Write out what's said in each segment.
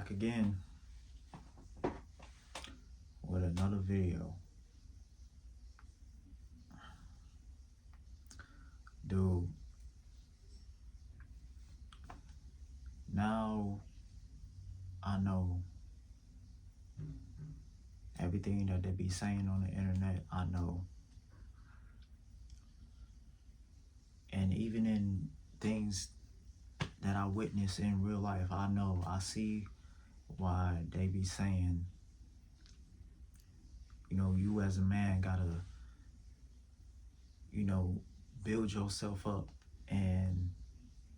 Back again with another video. Dude, now I know everything that they be saying on the internet. I know. And even in things that I witness in real life, I know, I see why they be saying, you as a man gotta, build yourself up and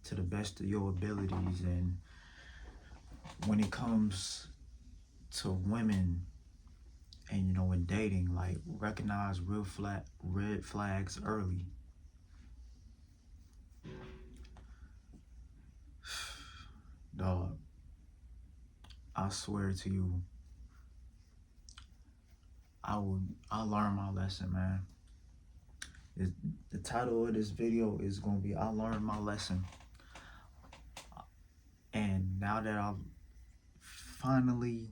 to the best of your abilities. And when it comes to women and, in dating, like, recognize red flags early. Dog, I swear to you, I learned my lesson, man. The title of this video is gonna be I Learned My Lesson. And now that I've finally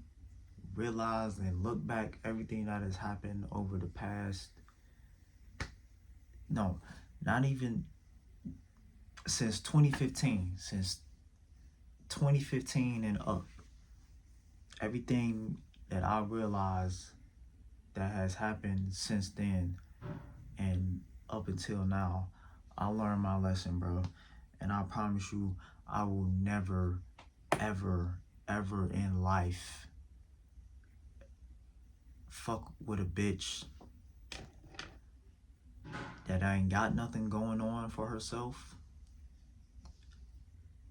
realized and looked back everything that has happened over the past, no, not even since 2015, since 2015 and up, everything that I realized that has happened since then and up until now, I learned my lesson, bro. And I promise you, I will never, ever, ever in life fuck with a bitch that ain't got nothing going on for herself.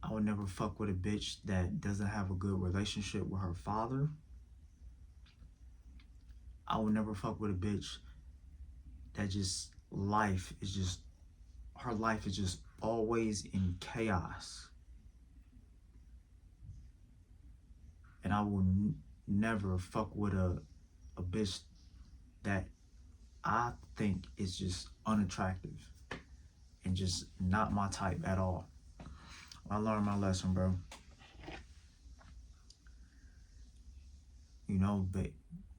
I would never fuck with a bitch that doesn't have a good relationship with her father. I would never fuck with a bitch that her life is just always in chaos. And I will never fuck with a bitch that I think is just unattractive and just not my type at all. I learned my lesson, bro.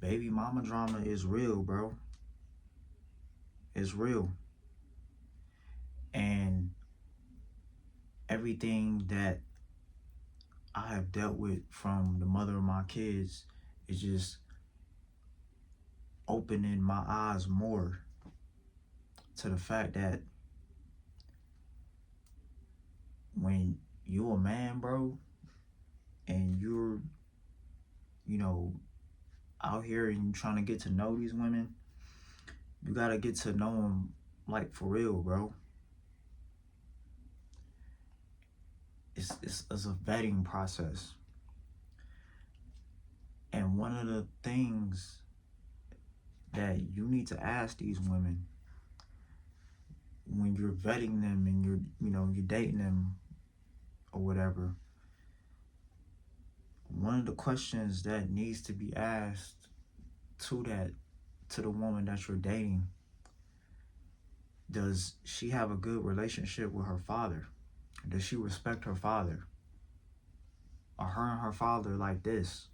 Baby mama drama is real, bro. It's real. And everything that I have dealt with from the mother of my kids is just opening my eyes more to the fact that when you're a man, bro, and you're, out here and you're trying to get to know these women, you gotta get to know them, like, for real, bro. It's a vetting process. And one of the things that you need to ask these women when you're vetting them and you're dating them or whatever, one of the questions that needs to be asked to the woman that you're dating, does she have a good relationship with her father? Does she respect her father? Are her and her father like this?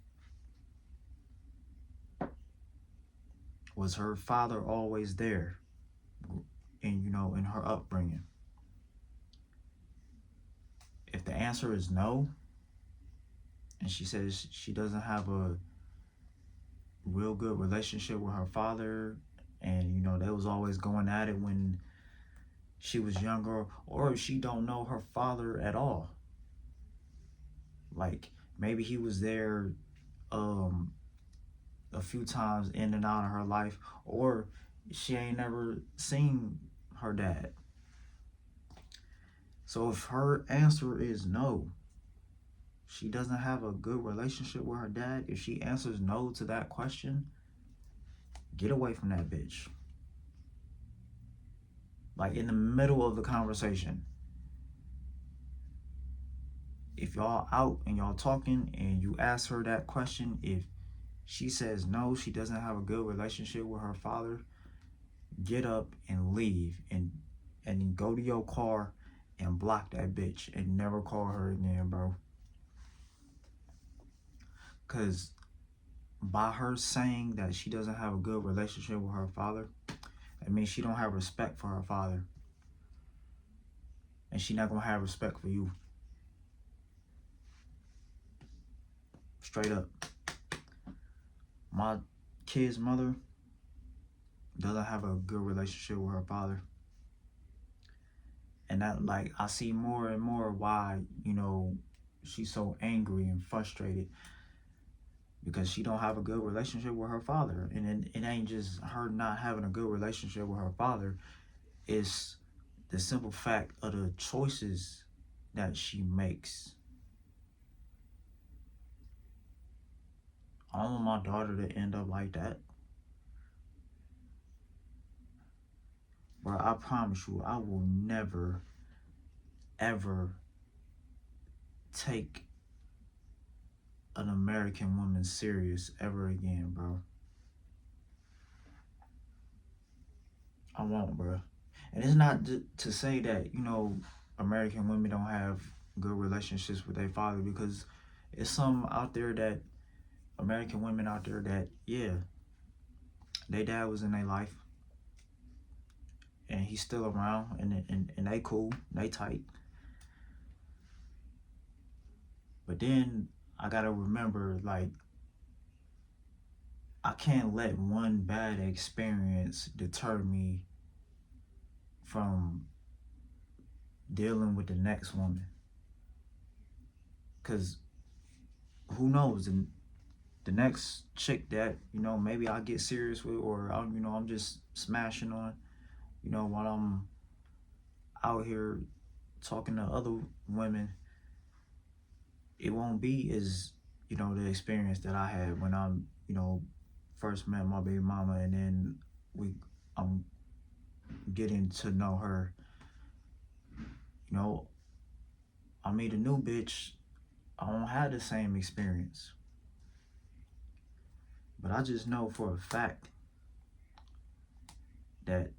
Was her father always there in her upbringing? If the answer is no, and she says she doesn't have a real good relationship with her father, and they was always going at it when she was younger, or if she don't know her father at all, like maybe he was there a few times in and out of her life, or she ain't never seen her dad. So if her answer is no, she doesn't have a good relationship with her dad, if she answers no to that question, get away from that bitch. Like, in the middle of the conversation, if y'all out and y'all talking and you ask her that question, if she says no, she doesn't have a good relationship with her father, get up and leave and go to your car and block that bitch and never call her again, bro. Because by her saying that she doesn't have a good relationship with her father, it means she don't have respect for her father. And she not going to have respect for you. Straight up. My kid's mother doesn't have a good relationship with her father. And that, like, I see more and more why, you know, she's so angry and frustrated, because she don't have a good relationship with her father. And it ain't just her not having a good relationship with her father. It's the simple fact of the choices that she makes. I don't want my daughter to end up like that. But I promise you, I will never, ever take an American woman serious ever again, bro. I won't, bro. And it's not to say that, you know, American women don't have good relationships with their father, because it's some out there that, American women out there that, yeah, their dad was in their life and he's still around, and they cool, they tight. But then I gotta remember, like, I can't let one bad experience deter me from dealing with the next woman. Because who knows, the next chick that, you know, maybe I'll get serious with, or I'm just smashing on, you know, while I'm out here talking to other women, it won't be as, you know, the experience that I had when I'm, you know, first met my baby mama, and then I'm getting to know her. You know, I meet a new bitch, I don't have the same experience. But I just know for a fact that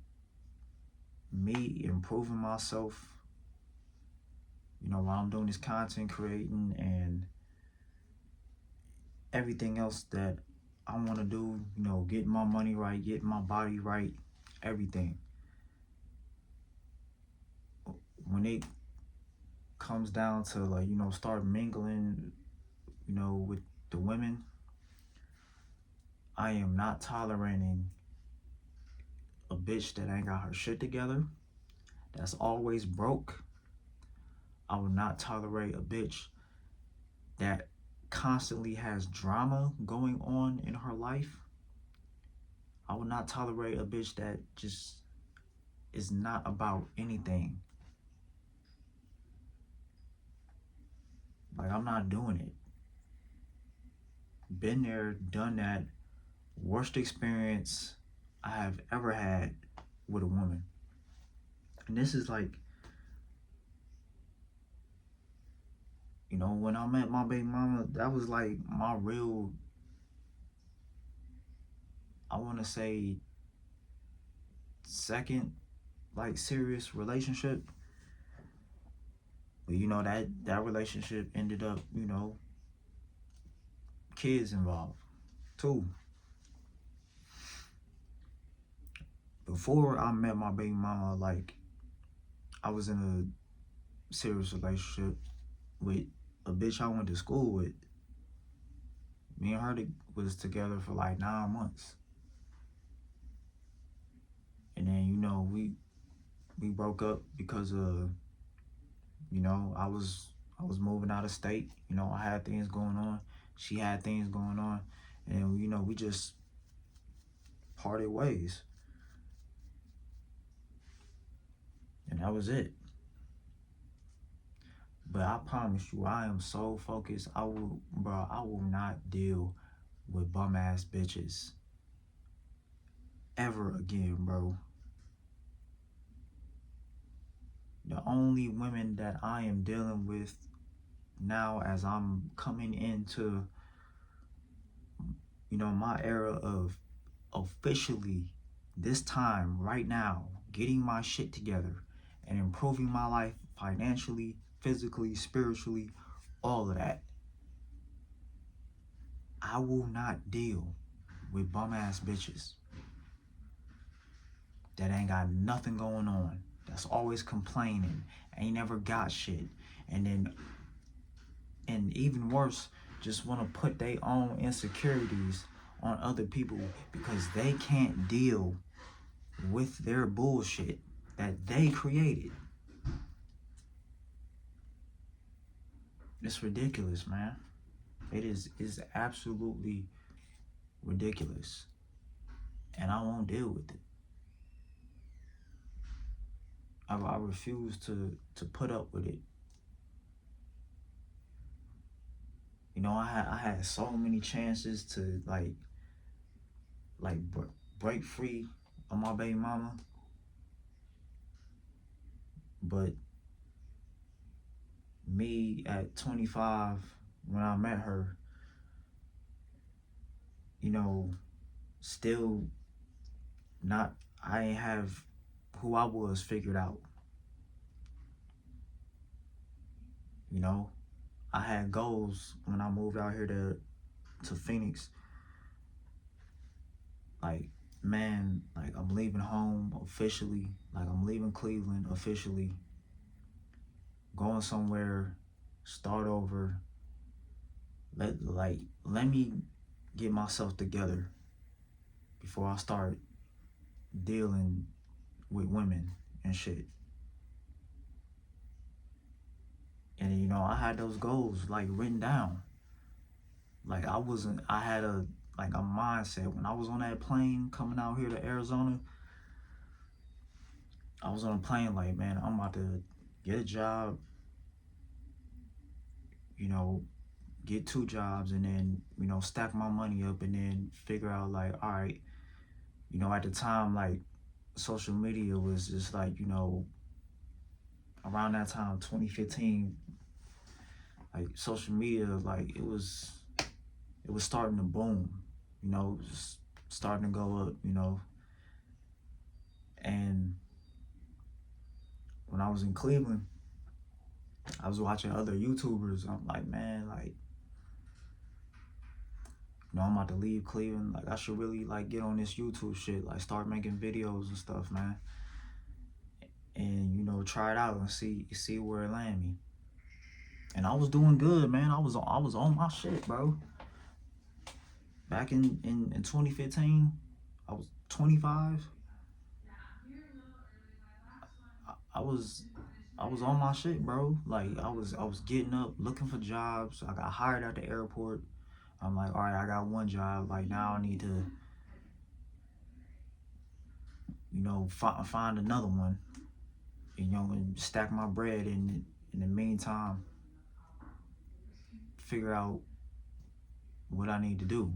me improving myself, you know, while I'm doing this content creating and everything else that I want to do, you know, getting my money right, getting my body right, everything. When it comes down to, like, you know, start mingling, you know, with the women, I am not tolerating a bitch that ain't got her shit together, that's always broke. I will not tolerate a bitch that constantly has drama going on in her life. I will not tolerate a bitch that just is not about anything. Like, I'm not doing it. Been there, done that. Worst experience I have ever had with a woman. And this is like, you know, when I met my baby mama, that was like my real, I want to say, second, like, serious relationship. But, you know, that relationship ended up, you know, kids involved too. Before I met my baby mama, like, I was in a serious relationship with a bitch I went to school with. Me and her was together for like 9 months. And then, you know, we broke up because of, you know, I was moving out of state. You know, I had things going on. She had things going on. And, you know, we just parted ways. And that was it. But I promise you, I am so focused. I will not deal with bum ass bitches ever again, bro. The only women that I am dealing with now, as I'm coming into, you know, my era of officially, this time right now, getting my shit together and improving my life financially, physically, spiritually, all of that. I will not deal with bum ass bitches that ain't got nothing going on, that's always complaining, ain't never got shit, and then, and even worse, just want to put their own insecurities on other people because they can't deal with their bullshit that they created. It's ridiculous, man. It's absolutely ridiculous. And I won't deal with it. I refuse to put up with it. You know, I had so many chances to like break free of my baby mama, but me at 25 when I met her, you know, still not, I ain't have who I was figured out. You know, I had goals when I moved out here to Phoenix. Like, man, like I'm leaving home officially. Like I'm leaving Cleveland officially. Going somewhere, start over. Let me get myself together before I start dealing with women and shit. And you know, I had those goals like written down. Like I had a mindset when I was on that plane coming out here to Arizona. I was on a plane like, man, I'm about to get a job, you know, get 2 jobs, and then, you know, stack my money up, and then figure out like, all right, you know, at the time, like social media was just like, you know, around that time, 2015, like social media, like it was starting to boom, you know, it was starting to go up, you know. And when I was in Cleveland, I was watching other YouTubers. I'm like, man, like, you know, I'm about to leave Cleveland. Like, I should really like get on this YouTube shit, like start making videos and stuff, man. And you know, try it out and see where it land me. And I was doing good, man. I was on my shit, bro. Back in 2015, I was 25. I was on my shit, bro. Like I was getting up, looking for jobs. I got hired at the airport. I'm like, all right, I got 1 job. Like now I need to, you know, find another one. You know, and stack my bread. In the meantime, figure out what I need to do.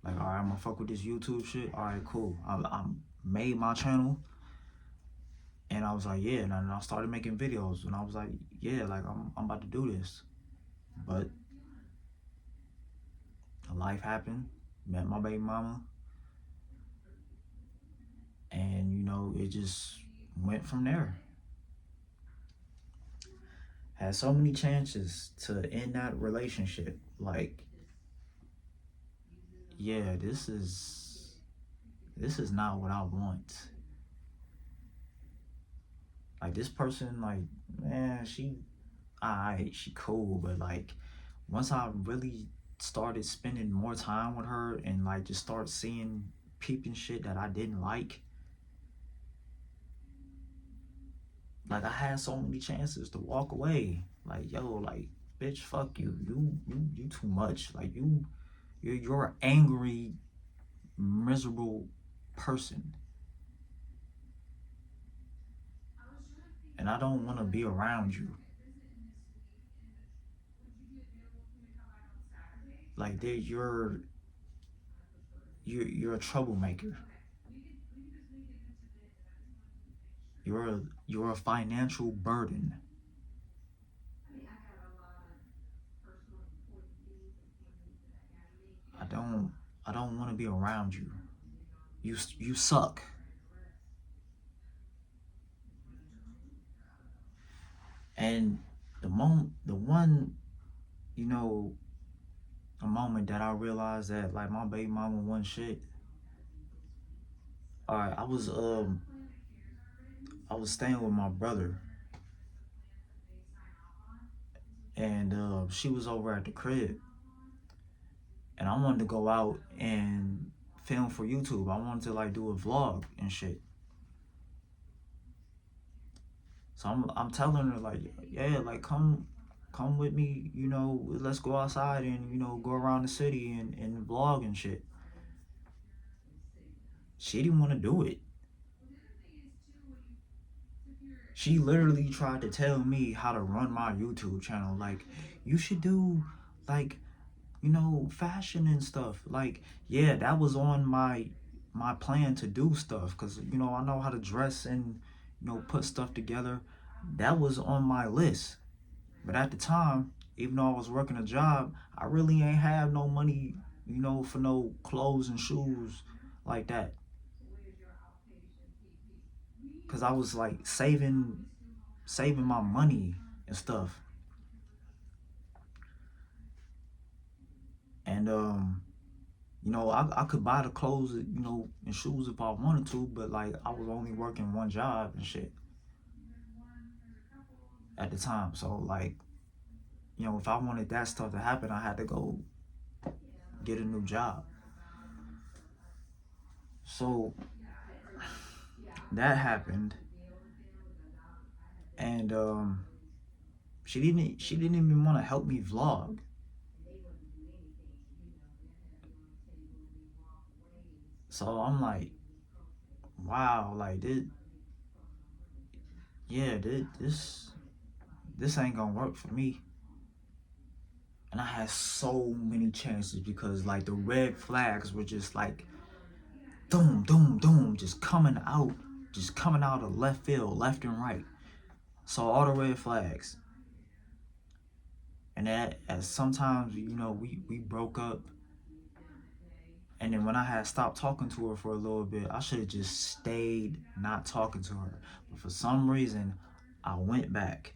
Like, all right, I'm gonna fuck with this YouTube shit. All right, cool. I made my channel, and I was like, yeah. And I started making videos, and I was like, yeah, like I'm about to do this. But life happened. Met my baby mama, and you know, it just went from there. Had so many chances to end that relationship. Like, yeah, this is not what I want. Like this person, like, man, she cool, but like once I really started spending more time with her and like just start seeing peeping shit that I didn't like I had so many chances to walk away. Like, yo, like, bitch, fuck you. You too much. Like you're an angry, miserable person. And I don't want to be around you. Like you're a troublemaker. You're a financial burden. I don't I don't want to be around you. You suck. And the one, you know, a moment that I realized that like my baby mama wasn't shit. All right, I was staying with my brother, and she was over at the crib, and I wanted to go out and film for YouTube. I wanted to like do a vlog and shit. So I'm telling her like, yeah, like come with me, you know, let's go outside and, you know, go around the city and vlog and shit. She didn't want to do it. She literally tried to tell me how to run my YouTube channel. Like, you should do like, you know, fashion and stuff. Like, yeah, that was on my plan to do stuff, because, you know, I know how to dress and, you know, put stuff together. That was on my list. But at the time, even though I was working a job, I really ain't have no money, you know, for no clothes and shoes like that. Cause I was like saving my money and stuff. And you know, I could buy the clothes, you know, and shoes if I wanted to, but like I was only working one job and shit at the time. So like, you know, if I wanted that stuff to happen, I had to go get a new job. So that happened, and she didn't even want to help me vlog. So I'm like, wow, like yeah, this ain't gonna work for me. And I had so many chances because like the red flags were just like doom, doom, doom, just coming out of left field, left and right. So all the red flags. And that as sometimes, you know, we broke up. And then when I had stopped talking to her for a little bit, I should have just stayed not talking to her. But for some reason, I went back,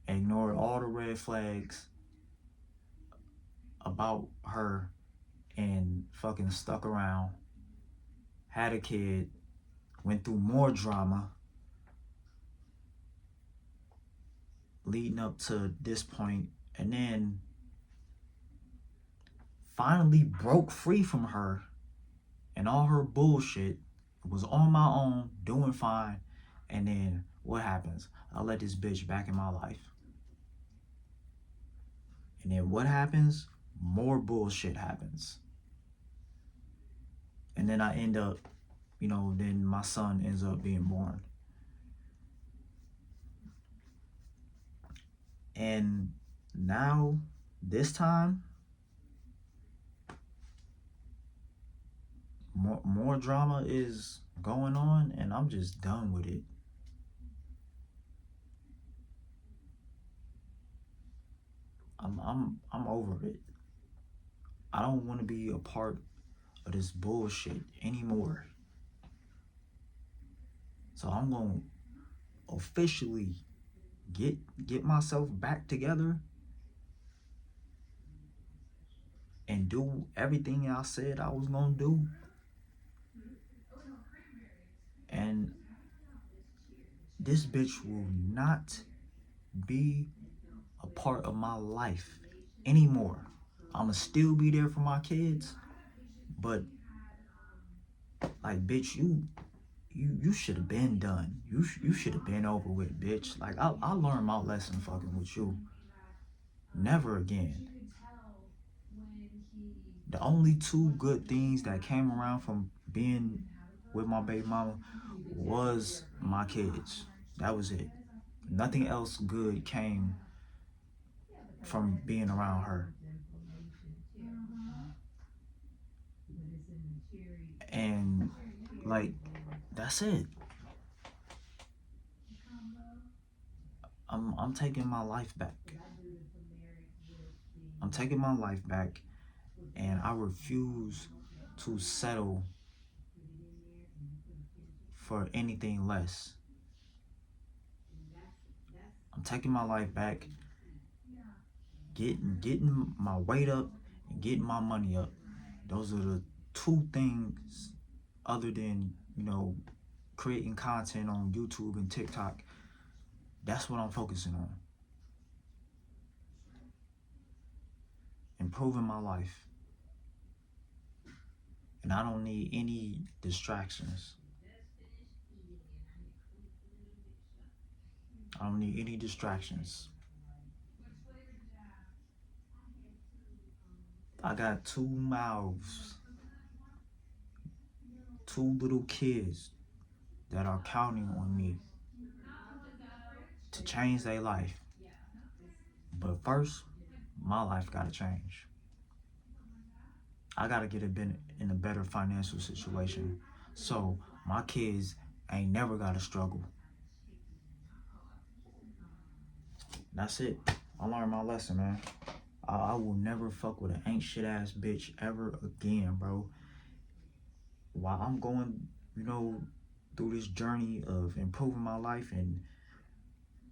ignored all the red flags about her, and fucking stuck around, had a kid, went through more drama leading up to this point, and then finally broke free from her and all her bullshit, was on my own, doing fine. And then what happens? I let this bitch back in my life. And then what happens? More bullshit happens. And then I end up, you know, then my son ends up being born. And now, this time, more drama is going on, and I'm just done with it. I'm over it. I don't want to be a part of this bullshit anymore. So I'm gonna officially get myself back together and do everything I said I was gonna do. And this bitch will not be a part of my life anymore. I'ma still be there for my kids, but like, bitch, you should have been done. You should have been over with, bitch. Like, I learned my lesson fucking with you. Never again. The only two good things that came around from being with my baby mama was my kids. That was it. Nothing else good came from being around her. And like, that's it. I'm taking my life back. I'm taking my life back, and I refuse to settle for anything less. I'm taking my life back, getting my weight up and getting my money up. Those are the two things, other than, you know, creating content on YouTube and TikTok. That's what I'm focusing on. Improving my life. And I don't need any distractions. I don't need any distractions. I got 2 mouths, 2 little kids that are counting on me to change their life. But first, my life gotta change. I gotta get in a better financial situation, so my kids ain't never gotta struggle. That's it. I learned my lesson, man. I will never fuck with an ain't shit ass bitch ever again, bro. While I'm going, you know, through this journey of improving my life, and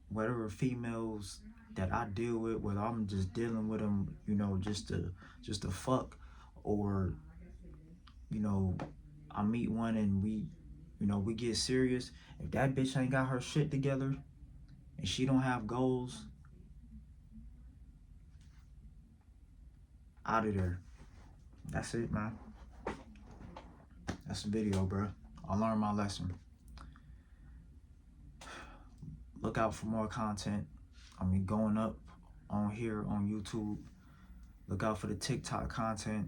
whatever females that I deal with, whether I'm just dealing with them, you know, just to fuck, or, you know, I meet one and we get serious. If that bitch ain't got her shit together and she don't have goals, out of there. That's it, man. That's the video, bro. I learned my lesson. Look out for more content. I mean, going up on here on YouTube. Look out for the TikTok content.